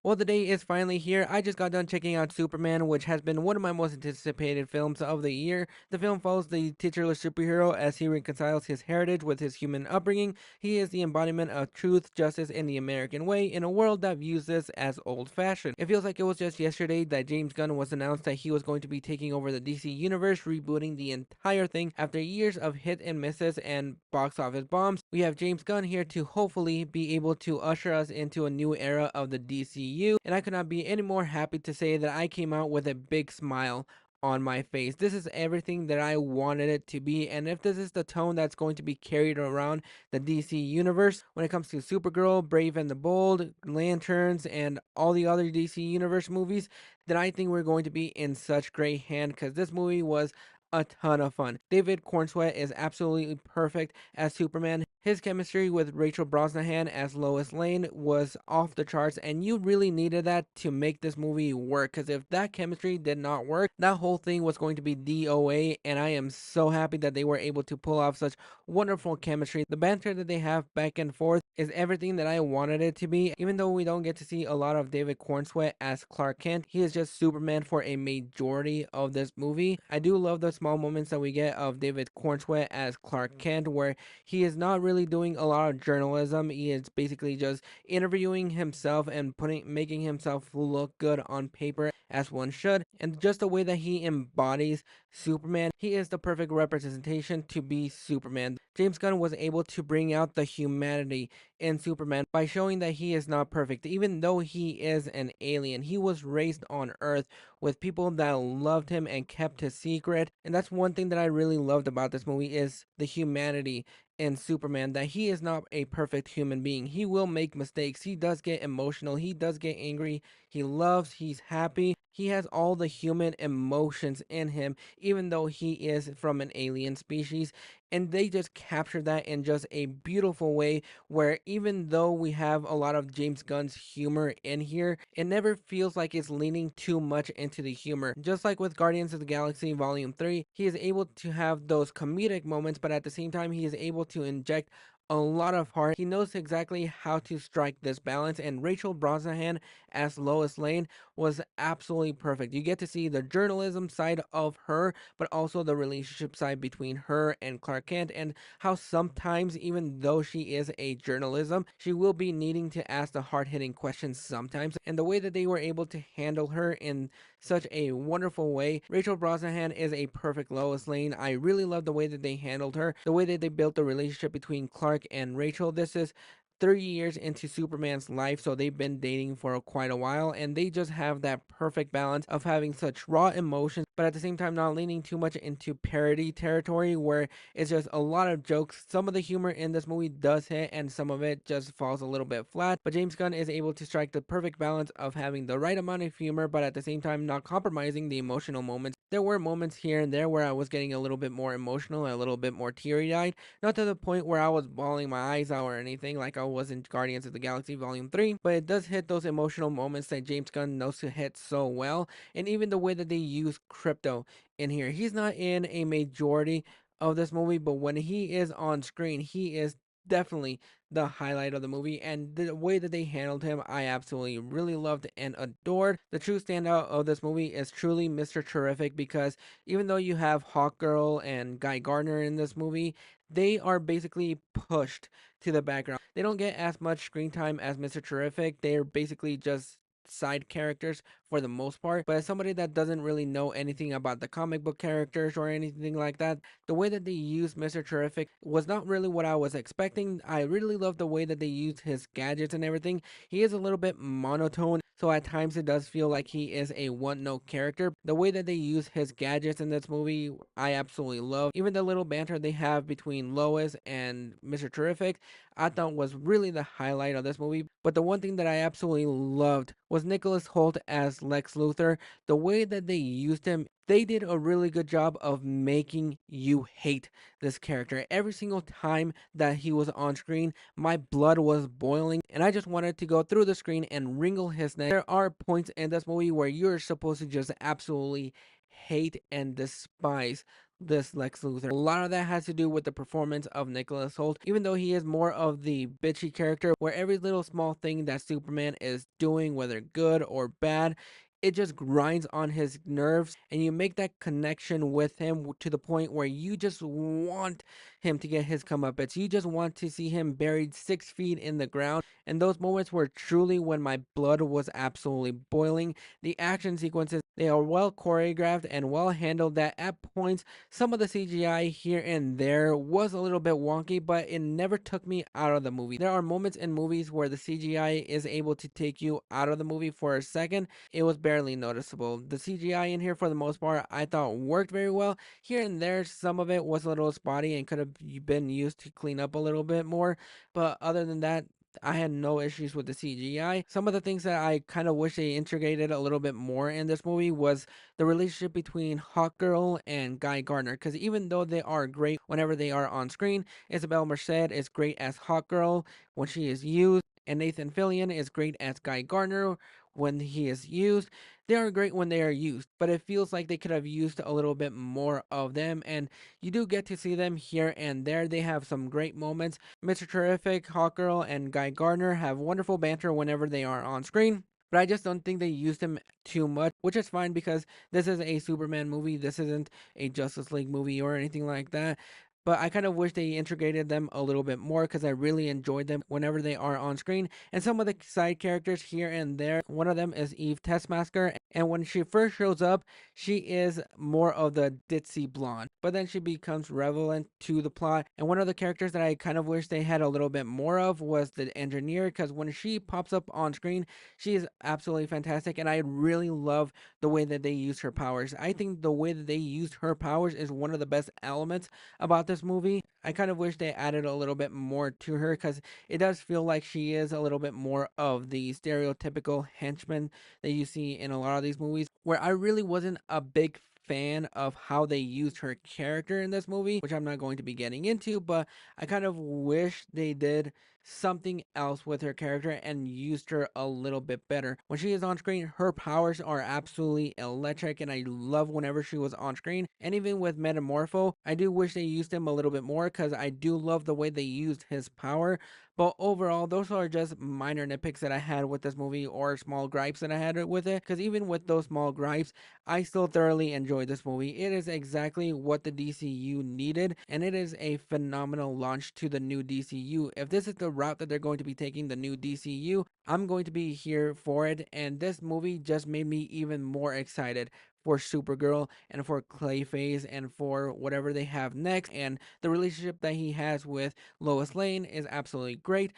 Well, the day is finally here. I just got done checking out Superman, which has been one of my most anticipated films of the year. The film follows the titular superhero as he reconciles his heritage with his human upbringing. He is the embodiment of truth, justice, and the American way in a world that views this as old fashioned. It feels like it was just yesterday that James Gunn was announced that he was going to be taking over the DC universe, rebooting the entire thing after years of hit and misses and box office bombs. We have James Gunn here to hopefully be able to usher us into a new era of the DCU, and I could not be any more happy to say that I came out with a big smile on my face. This is everything that I wanted it to be, and if this is the tone that's going to be carried around the DC universe when it comes to Supergirl, Brave and the Bold, Lanterns, and all the other DC universe movies, then I think we're going to be in such great hand because this movie was a ton of fun. David Cornsweet is absolutely perfect as Superman. His chemistry with Rachel Brosnahan as Lois Lane was off the charts, and you really needed that to make this movie work. Because if that chemistry did not work, that whole thing was going to be DOA. And I am so happy that they were able to pull off such wonderful chemistry. The banter that they have back and forth is everything that I wanted it to be. Even though we don't get to see a lot of David Cornsweet as Clark Kent, he is just Superman for a majority of this movie. I do love the small moments that we get of David Cornsweet as Clark Kent, where he is not really doing a lot of journalism. He is basically just interviewing himself and making himself look good on paper as one should. And just the way that he embodies Superman, he is the perfect representation to be Superman. James Gunn was able to bring out the humanity in Superman by showing that he is not perfect. Even though he is an alien, he was raised on Earth with people that loved him and kept his secret. And that's one thing that I really loved about this movie is the humanity in Superman, that he is not a perfect human being. He will make mistakes. He does get emotional. He does get angry. He loves. He's happy. He has all the human emotions in him, even though he is from an alien species. And they just capture that in just a beautiful way where even though we have a lot of James Gunn's humor in here, it never feels like it's leaning too much into the humor. Just like with Guardians of the Galaxy Volume 3, he is able to have those comedic moments, but at the same time, he is able to inject a lot of heart. He knows exactly how to strike this balance, and Rachel Brosnahan as Lois Lane was absolutely perfect. You get to see the journalism side of her, but also the relationship side between her and Clark Kent, and how sometimes, even though she is a journalism, she will be needing to ask the hard-hitting questions sometimes, and the way that they were able to handle her in such a wonderful way. Rachel Brosnahan is a perfect Lois Lane. I really love the way that they handled her, the way that they built the relationship between Clark and Rachel. This is 30 years into Superman's life, so they've been dating for quite a while, and they just have that perfect balance of having such raw emotions, but at the same time not leaning too much into parody territory where it's just a lot of jokes. Some of the humor in this movie does hit, and some of it just falls a little bit flat, but James Gunn is able to strike the perfect balance of having the right amount of humor, but at the same time not compromising the emotional moments. There were moments here and there where I was getting a little bit more emotional, a little bit more teary-eyed, not to the point where I was bawling my eyes out or anything like I was in Guardians of the Galaxy Volume 3, but it does hit those emotional moments that James Gunn knows to hit so well. And even the way that they use crypto in here, he's not in a majority of this movie, but when he is on screen, he is definitely the highlight of the movie, and the way that they handled him I absolutely really loved and adored. The true standout of this movie is truly Mr. Terrific, because even though you have Hawkgirl and Guy Gardner in this movie, they are basically pushed to the background. They don't get as much screen time as Mr. Terrific. They're basically just side characters for the most part. But as somebody that doesn't really know anything about the comic book characters or anything like that, the way that they used Mr. Terrific was not really what I was expecting. I really love the way that they used his gadgets and everything. He is a little bit monotone, so at times it does feel like he is a one note character. The way that they use his gadgets in this movie, I absolutely love. Even the little banter they have between Lois and Mr. Terrific, I thought was really the highlight of this movie. But the one thing that I absolutely loved was Nicholas Holt as Lex Luthor. The way that they used him, they did a really good job of making you hate this character. Every single time that he was on screen, my blood was boiling, and I just wanted to go through the screen and wrinkle his neck. There are points in this movie where you're supposed to just absolutely hate and despise this Lex Luthor. A lot of that has to do with the performance of Nicholas Hoult, even though he is more of the bitchy character where every little small thing that Superman is doing, whether good or bad, it just grinds on his nerves, and you make that connection with him to the point where you just want him to get his comeuppance. You just want to see him buried 6 feet in the ground. And those moments were truly when my blood was absolutely boiling. The action sequences, they are well choreographed and well handled that at points some of the CGI here and there was a little bit wonky, but it never took me out of the movie. There are moments in movies where the CGI is able to take you out of the movie for a second. It was barely noticeable. The CGI in here, for the most part, I thought worked very well. Here and there, some of it was a little spotty and could have been used to clean up a little bit more. But other than that, I had no issues with the CGI. Some of the things that I kind of wish they integrated a little bit more in this movie was the relationship between Hawkgirl and Guy Gardner. Because even though they are great whenever they are on screen, Isabel Merced is great as Hawkgirl when she is used, and Nathan Fillion is great as Guy Gardner when he is used. They are great when they are used, but it feels like they could have used a little bit more of them, and you do get to see them here and there. They have some great moments. Mr. Terrific, Hawkgirl, and Guy Gardner have wonderful banter whenever they are on screen. But I just don't think they used him too much, which is fine because this is a Superman movie. This isn't a Justice League movie or anything like that. But I kind of wish they integrated them a little bit more because I really enjoyed them whenever they are on screen. And some of the side characters here and there, one of them is Eve Tessmasker. And when she first shows up, she is more of the ditzy blonde. But then she becomes relevant to the plot. And one of the characters that I kind of wish they had a little bit more of was the engineer, because when she pops up on screen, she is absolutely fantastic. And I really love the way that they use her powers. I think the way that they used her powers is one of the best elements about this movie. I kind of wish they added a little bit more to her because it does feel like she is a little bit more of the stereotypical henchman that you see in a lot of these movies, where I really wasn't a big fan of how they used her character in this movie, which I'm not going to be getting into, but I kind of wish they did something else with her character and used her a little bit better. When she is on screen, her powers are absolutely electric, and I love whenever she was on screen. And even with Metamorpho, I do wish they used him a little bit more because I do love the way they used his power. But overall, those are just minor nitpicks that I had with this movie, or small gripes that I had with it. Because even with those small gripes, I still thoroughly enjoyed this movie. It is exactly what the DCU needed, and it is a phenomenal launch to the new DCU. If this is the route that they're going to be taking, the new DCU, I'm going to be here for it. And this movie just made me even more excited for Supergirl and for Clayface and for whatever they have next. And the relationship that he has with Lois Lane is absolutely great.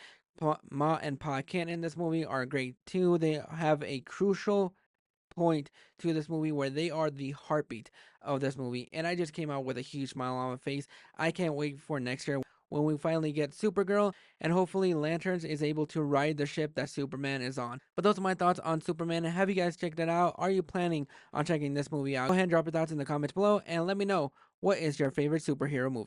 Ma and Pa Kent in this movie are great too. They have a crucial point to this movie where they are the heartbeat of this movie, and I just came out with a huge smile on my face. I can't wait for next year when we finally get Supergirl, and hopefully Lanterns is able to ride the ship that Superman is on. But those are my thoughts on Superman. Have you guys checked it out? Are you planning on checking this movie out? Go ahead and drop your thoughts in the comments below and let me know, what is your favorite superhero movie?